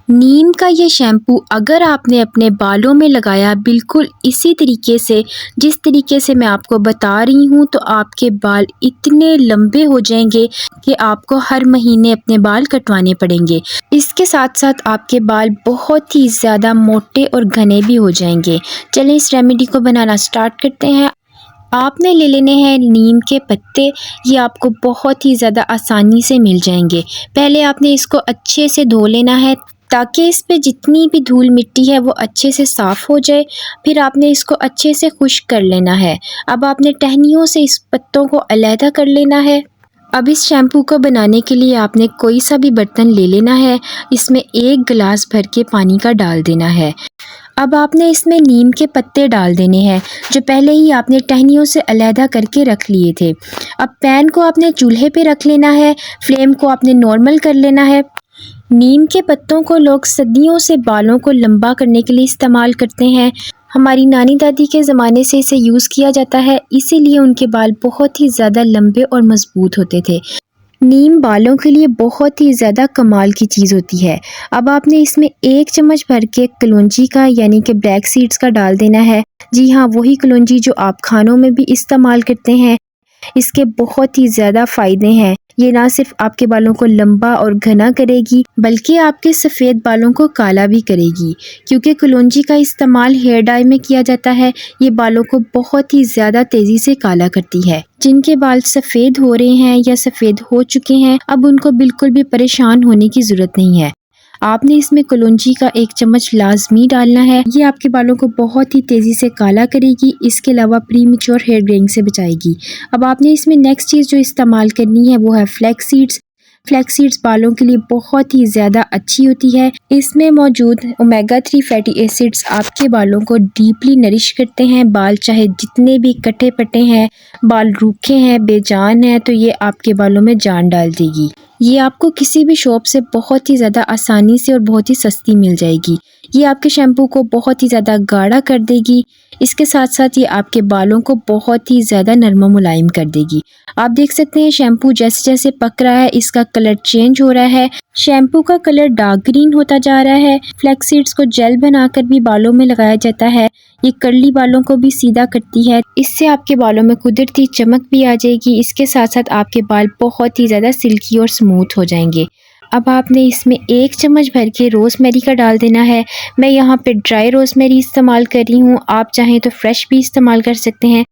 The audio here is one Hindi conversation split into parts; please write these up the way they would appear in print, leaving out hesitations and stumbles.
नीम का ये शैम्पू अगर आपने अपने बालों में लगाया बिल्कुल इसी तरीके से जिस तरीके से मैं आपको बता रही हूँ, तो आपके बाल इतने लंबे हो जाएंगे कि आपको हर महीने अपने बाल कटवाने पड़ेंगे। इसके साथ साथ आपके बाल बहुत ही ज़्यादा मोटे और घने भी हो जाएंगे। चलें इस रेमेडी को बनाना स्टार्ट करते हैं। आपने ले लेने हैं नीम के पत्ते। ये आपको बहुत ही ज़्यादा आसानी से मिल जाएंगे। पहले आपने इसको अच्छे से धो लेना है ताकि इस पे जितनी भी धूल मिट्टी है वो अच्छे से साफ़ हो जाए। फिर आपने इसको अच्छे से खुश्क कर लेना है। अब आपने टहनियों से इस पत्तों को अलहदा कर लेना है। अब इस शैम्पू को बनाने के लिए आपने कोई सा भी बर्तन ले लेना है। इसमें 1 गिलास भर के पानी का डाल देना है। अब आपने इसमें नीम के पत्ते डाल देने हैं जो पहले ही आपने टहनियों से अलहदा करके रख लिए थे। अब पैन को आपने चूल्हे पे रख लेना है। फ्लेम को आपने नॉर्मल कर लेना है। नीम के पत्तों को लोग सदियों से बालों को लंबा करने के लिए इस्तेमाल करते हैं। हमारी नानी दादी के ज़माने से इसे यूज़ किया जाता है, इसीलिए उनके बाल बहुत ही ज़्यादा लंबे और मजबूत होते थे। नीम बालों के लिए बहुत ही ज़्यादा कमाल की चीज़ होती है। अब आपने इसमें 1 चम्मच भर के कलौंजी का यानी कि ब्लैक सीड्स का डाल देना है। जी हाँ, वही कलौंजी जो आप खानों में भी इस्तेमाल करते हैं। इसके बहुत ही ज़्यादा फ़ायदे हैं। ये ना सिर्फ आपके बालों को लंबा और घना करेगी बल्कि आपके सफ़ेद बालों को काला भी करेगी, क्योंकि कलौंजी का इस्तेमाल हेयर डाई में किया जाता है। ये बालों को बहुत ही ज़्यादा तेज़ी से काला करती है। जिनके बाल सफ़ेद हो रहे हैं या सफ़ेद हो चुके हैं, अब उनको बिल्कुल भी परेशान होने की ज़रूरत नहीं है। आपने इसमें कलौंजी का 1 चम्मच लाजमी डालना है। ये आपके बालों को बहुत ही तेज़ी से काला करेगी, इसके अलावा प्रीमेच्योर हेयर ग्रेइंग से बचाएगी। अब आपने इसमें नेक्स्ट चीज़ जो इस्तेमाल करनी है वो है फ्लैक्स सीड्स। फ्लैक्स सीड्स बालों के लिए बहुत ही ज़्यादा अच्छी होती है। इसमें मौजूद ओमेगा 3 फैटी एसिड्स आपके बालों को डीपली नरिश करते हैं। बाल चाहे जितने भी कटे पटे हैं, बाल रूखे हैं, बेजान हैं, तो ये आपके बालों में जान डाल देगी। ये आपको किसी भी शॉप से बहुत ही ज़्यादा आसानी से और बहुत ही सस्ती मिल जाएगी। ये आपके शैम्पू को बहुत ही ज़्यादा गाढ़ा कर देगी। इसके साथ साथ ये आपके बालों को बहुत ही ज़्यादा नरम मुलायम कर देगी। आप देख सकते हैं शैम्पू जैसे जैसे पक रहा है इसका कलर चेंज हो रहा है। शैम्पू का कलर डार्क ग्रीन होता जा रहा है। फ्लैक्स सीड्स को जेल बनाकर भी बालों में लगाया जाता है। ये कर्ली बालों को भी सीधा करती है। इससे आपके बालों में कुदरती चमक भी आ जाएगी। इसके साथ साथ आपके बाल बहुत ही ज़्यादा सिल्की और स्मूथ हो जाएंगे। अब आपने इसमें 1 चम्मच भर के रोज़मेरी का डाल देना है। मैं यहाँ पे ड्राई रोज़मेरी इस्तेमाल कर रही हूँ, आप चाहें तो फ्रेश भी इस्तेमाल कर सकते हैं।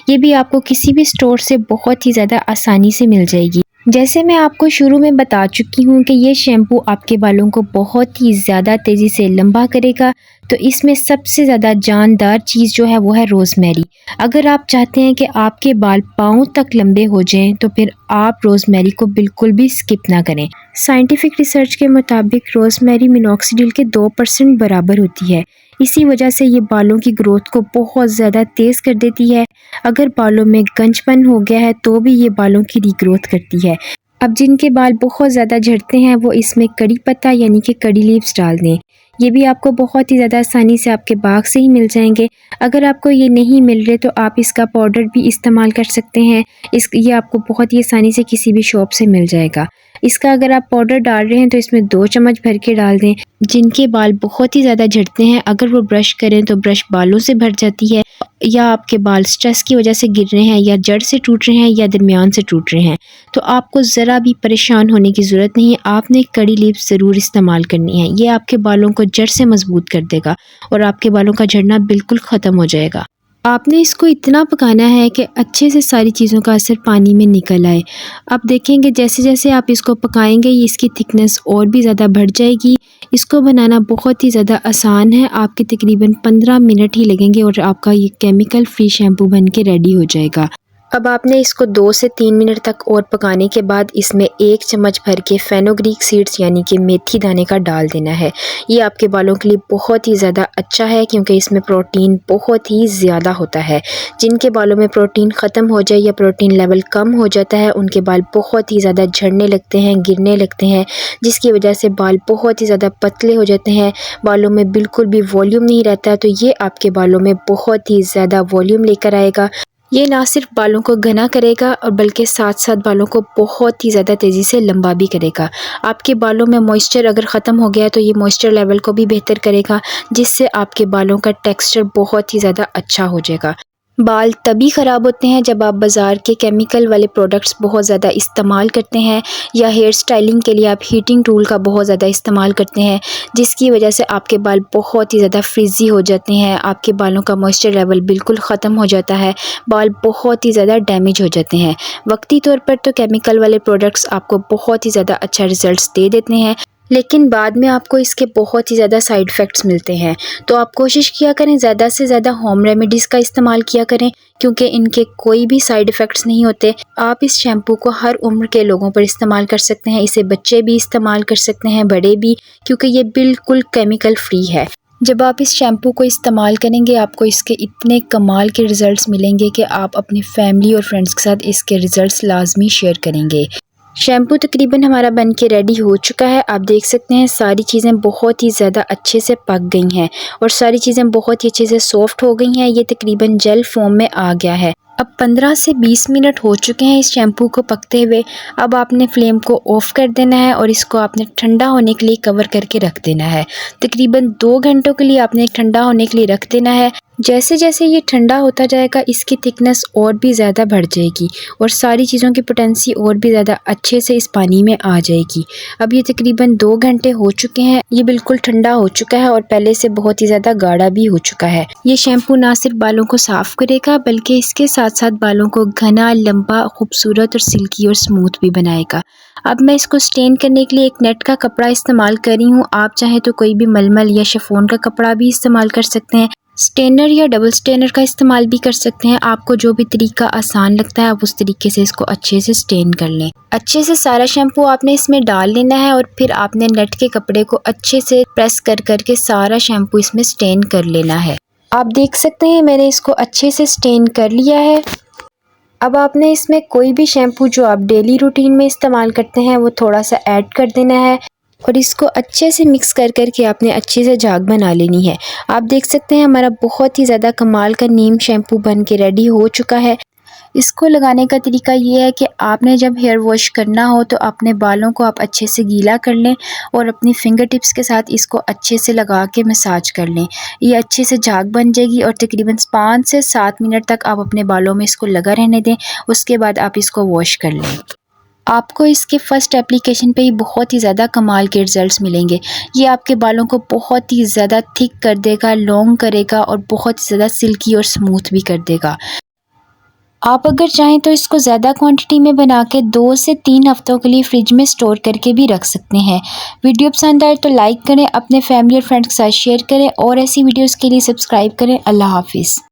ये भी आपको किसी भी स्टोर से बहुत ही ज़्यादा आसानी से मिल जाएगी। जैसे मैं आपको शुरू में बता चुकी हूँ कि ये शैम्पू आपके बालों को बहुत ही ज़्यादा तेज़ी से लंबा करेगा, तो इसमें सबसे ज़्यादा जानदार चीज़ जो है वो है रोज़मेरी। अगर आप चाहते हैं कि आपके बाल पाँव तक लंबे हो जाएं, तो फिर आप रोज़मेरी को बिल्कुल भी स्किप ना करें। साइंटिफिक रिसर्च के मुताबिक रोज़मेरी मिनॉक्सिडिल के 2% बराबर होती है। इसी वजह से ये बालों की ग्रोथ को बहुत ज़्यादा तेज़ कर देती है। अगर बालों में गंजपन हो गया है तो भी ये बालों की रीग्रोथ करती है। अब जिनके बाल बहुत ज़्यादा झड़ते हैं वो इसमें कड़ी पत्ता यानी कि कड़ी लीव्स डाल दें। ये भी आपको बहुत ही ज़्यादा आसानी से आपके बाग से ही मिल जाएंगे। अगर आपको ये नहीं मिल रहे तो आप इसका पाउडर भी इस्तेमाल कर सकते हैं। ये आपको बहुत ही आसानी से किसी भी शॉप से मिल जाएगा। इसका अगर आप पाउडर डाल रहे हैं तो इसमें 2 चम्मच भर के डाल दें। जिनके बाल बहुत ही ज़्यादा झड़ते हैं, अगर वो ब्रश करें तो ब्रश बालों से भर जाती है, या आपके बाल स्ट्रेस की वजह से गिर रहे हैं, या जड़ से टूट रहे हैं, या दरमियान से टूट रहे हैं, तो आपको ज़रा भी परेशान होने की ज़रूरत नहीं है। आपने कड़ी लीव्स ज़रूर इस्तेमाल करनी है। ये आपके बालों को जड़ से मजबूत कर देगा और आपके बालों का झड़ना बिल्कुल ख़त्म हो जाएगा। आपने इसको इतना पकाना है कि अच्छे से सारी चीज़ों का असर पानी में निकल आए। आप देखेंगे जैसे जैसे आप इसको पकाएंगे ये इसकी थिकनेस और भी ज़्यादा बढ़ जाएगी। इसको बनाना बहुत ही ज़्यादा आसान है। आपके तकरीबन 15 मिनट ही लगेंगे और आपका ये केमिकल फ्री शैम्पू बन के रेडी हो जाएगा। अब आपने इसको 2 से 3 मिनट तक और पकाने के बाद इसमें 1 चम्मच भर के फेनुग्रीक सीड्स यानी कि मेथी दाने का डाल देना है। ये आपके बालों के लिए बहुत ही ज़्यादा अच्छा है क्योंकि इसमें प्रोटीन बहुत ही ज़्यादा होता है। जिनके बालों में प्रोटीन ख़त्म हो जाए या प्रोटीन लेवल कम हो जाता है उनके बाल बहुत ही ज़्यादा झड़ने लगते हैं, गिरने लगते हैं, जिसकी वजह से बाल बहुत ही ज़्यादा पतले हो जाते हैं। बालों में बिल्कुल भी वॉल्यूम नहीं रहता है, तो ये आपके बालों में बहुत ही ज़्यादा वॉल्यूम लेकर आएगा। ये ना सिर्फ बालों को घना करेगा और बल्कि साथ साथ बालों को बहुत ही ज़्यादा तेज़ी से लंबा भी करेगा। आपके बालों में मॉइस्चर अगर ख़त्म हो गया तो ये मॉइस्चर लेवल को भी बेहतर करेगा, जिससे आपके बालों का टेक्सचर बहुत ही ज़्यादा अच्छा हो जाएगा। बाल तभी ख़राब होते हैं जब आप बाज़ार के केमिकल वाले प्रोडक्ट्स बहुत ज़्यादा इस्तेमाल करते हैं, या हेयर स्टाइलिंग के लिए आप हीटिंग टूल का बहुत ज़्यादा इस्तेमाल करते हैं, जिसकी वजह से आपके बाल बहुत ही ज़्यादा फ्रिज़ी हो जाते हैं, आपके बालों का मॉइस्चर लेवल बिल्कुल ख़त्म हो जाता है, बाल बहुत ही ज़्यादा डैमेज हो जाते हैं। वक्ती तौर पर तो केमिकल वाले प्रोडक्ट्स आपको बहुत ही ज़्यादा अच्छा रिज़ल्ट्स दे देते हैं, लेकिन बाद में आपको इसके बहुत ही ज़्यादा साइड इफ़ेक्ट्स मिलते हैं। तो आप कोशिश किया करें ज़्यादा से ज़्यादा होम रेमेडीज़ का इस्तेमाल किया करें, क्योंकि इनके कोई भी साइड इफ़ेक्ट्स नहीं होते। आप इस शैम्पू को हर उम्र के लोगों पर इस्तेमाल कर सकते हैं, इसे बच्चे भी इस्तेमाल कर सकते हैं, बड़े भी, क्योंकि ये बिल्कुल केमिकल फ्री है। जब आप इस शैम्पू को इस्तेमाल करेंगे आपको इसके इतने कमाल के रिज़ल्ट्स मिलेंगे कि आप अपनी फैमिली और फ्रेंड्स के साथ इसके रिज़ल्ट्स लाजमी शेयर करेंगे। शैम्पू तकरीबन हमारा बन के रेडी हो चुका है। आप देख सकते हैं सारी चीज़ें बहुत ही ज़्यादा अच्छे से पक गई हैं और सारी चीज़ें बहुत ही अच्छे से सॉफ्ट हो गई हैं। ये तकरीबन जेल फॉर्म में आ गया है। अब 15 से 20 मिनट हो चुके हैं इस शैम्पू को पकते हुए। अब आपने फ्लेम को ऑफ़ कर देना है और इसको आपने ठंडा होने के लिए कवर करके रख देना है। तकरीबन 2 घंटों के लिए आपने ठंडा होने के लिए रख देना है। जैसे जैसे ये ठंडा होता जाएगा इसकी थिकनेस और भी ज़्यादा बढ़ जाएगी और सारी चीज़ों की पोटेंसी और भी ज़्यादा अच्छे से इस पानी में आ जाएगी। अब ये तकरीबन 2 घंटे हो चुके हैं, ये बिल्कुल ठंडा हो चुका है और पहले से बहुत ही ज़्यादा गाढ़ा भी हो चुका है। ये शैम्पू ना सिर्फ बालों को साफ़ करेगा बल्कि इसके साथ साथ बालों को घना, लंबा, खूबसूरत और सिल्की और स्मूथ भी बनाएगा। अब मैं इसको स्टेन करने के लिए एक नेट का कपड़ा इस्तेमाल कर रही हूँ। आप चाहें तो कोई भी मलमल या शिफॉन का कपड़ा भी इस्तेमाल कर सकते हैं। स्टेनर या डबल स्टेनर का इस्तेमाल भी कर सकते हैं। आपको जो भी तरीका आसान लगता है आप उस तरीके से इसको अच्छे से स्टेन कर लें। अच्छे से सारा शैम्पू आपने इसमें डाल लेना है और फिर आपने नेट के कपड़े को अच्छे से प्रेस कर करके सारा शैम्पू इसमें स्टेन कर लेना है। आप देख सकते हैं मैंने इसको अच्छे से स्टेन कर लिया है। अब आपने इसमें कोई भी शैम्पू जो आप डेली रूटीन में इस्तेमाल करते हैं वो थोड़ा सा ऐड कर देना है और इसको अच्छे से मिक्स कर करके आपने अच्छे से झाग बना लेनी है। आप देख सकते हैं हमारा बहुत ही ज़्यादा कमाल का नीम शैम्पू बन के रेडी हो चुका है। इसको लगाने का तरीका ये है कि आपने जब हेयर वॉश करना हो तो अपने बालों को आप अच्छे से गीला कर लें और अपनी फिंगर टिप्स के साथ इसको अच्छे से लगा के मसाज कर लें। ये अच्छे से झाग बन जाएगी और तकरीबन 5 से 7 मिनट तक आप अपने बालों में इसको लगा रहने दें। उसके बाद आप इसको वॉश कर लें। आपको इसके फर्स्ट एप्लीकेशन पे ही बहुत ही ज़्यादा कमाल के रिज़ल्ट्स मिलेंगे। ये आपके बालों को बहुत ही ज़्यादा थिक कर देगा, लॉन्ग करेगा और बहुत ही ज़्यादा सिल्की और स्मूथ भी कर देगा। आप अगर चाहें तो इसको ज़्यादा क्वांटिटी में बना के 2 से 3 हफ्तों के लिए फ्रिज में स्टोर करके भी रख सकते हैं। वीडियो पसंद आए तो लाइक करें, अपने फैमिली और फ्रेंड्स के साथ शेयर करें और ऐसी वीडियोज़ के लिए सब्सक्राइब करें। अल्लाह हाफिज़।